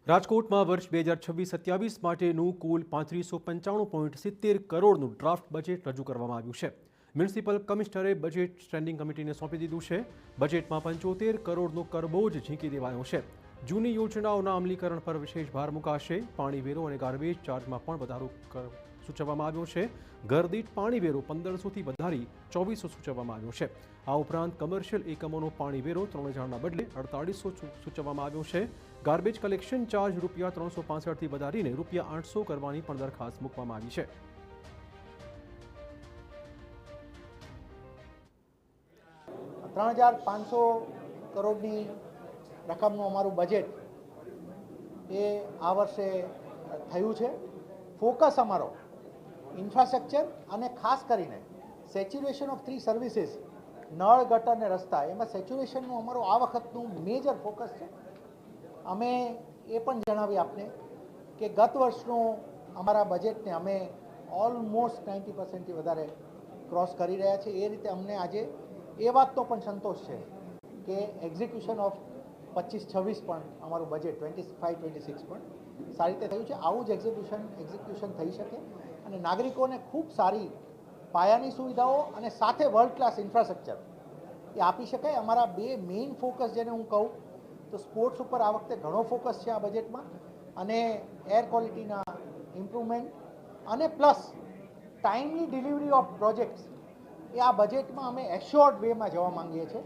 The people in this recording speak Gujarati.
રાજકોટમાં વર્ષ 2026-27 માટેનું કુલ 3595.70 કરોડનું ડ્રાફ્ટ બજેટ રજૂ કરવામાં આવ્યું છે। મ્યુનિસિપલ કમિશનરે બજેટ સ્ટેન્ડિંગ કમિટીને સોંપી દીધું છે। બજેટમાં 75 કરોડનો કરબોજ ઝીંકી દેવાયો છે। જૂની યોજનાઓના અમલીકરણ પર વિશેષ ભાર મુકાશે। પાણી વેરો અને ગાર્બેજ ચાર્જમાં પણ વધારો સૂચવવામાં આવ્યો છે। ઘર દીઠ પાણી વેરો 1500થી વધારી 2400 સૂચવવામાં આવ્યો છે। આ ઉપરાંત કમર્શિયલ એકમોનો પાણી વેરો 3000ના બદલે 4800 સૂચવવામાં આવ્યો છે। ગાર્બેજ કલેક્શન ચાર્જ રૂપિયા 365થી વધારીને રૂપિયા 800 કરવાની પણ દરખાસ્ત મૂકવામાં આવી છે। ₹3500 કરોડની રકમનું અમારું બજેટ એ આ વર્ષે થયું છે। ફોકસ અમારો ઇન્ફ્રાસ્ટ્રક્ચર અને ખાસ કરીને સેચ્યુરેશન ઓફ 3 સર્વિસીસ નળ ગટર અને રસ્તા એમાં સેચ્યુરેશનનું અમારું આ વખતનું મેજર ફોકસ છે। અમે એ પણ જણાવી આપને કે ગત વર્ષનું અમારા બજેટને અમે ઓલમોસ્ટ 90%થી વધારે ક્રોસ કરી રહ્યા છીએ। એ રીતે અમને આજે એ વાતનો પણ સંતોષ છે કે એક્ઝિક્યુશન ઓફ 25-26 પણ અમારું બજેટ 25-26 પણ સારી રીતે થયું છે। આવું જ એક્ઝિક્યુશન થઈ શકે અને નાગરિકોને ખૂબ સારી પાયાની સુવિધાઓ અને સાથે વર્લ્ડ ક્લાસ ઇન્ફ્રાસ્ટ્રક્ચર એ આપી શકાય। અમારા બે મેઇન ફોકસ જેને હું કહું તો સ્પોર્ટ્સ ઉપર આ વખતે ઘણો ફોકસ છે આ બજેટમાં અને એર ક્વોલિટીના ઇમ્પ્રુવમેન્ટ અને plus timely delivery of projects એ આ બજેટમાં અમે એશ્યોર્ડ વેમાં જવા માંગીએ છીએ।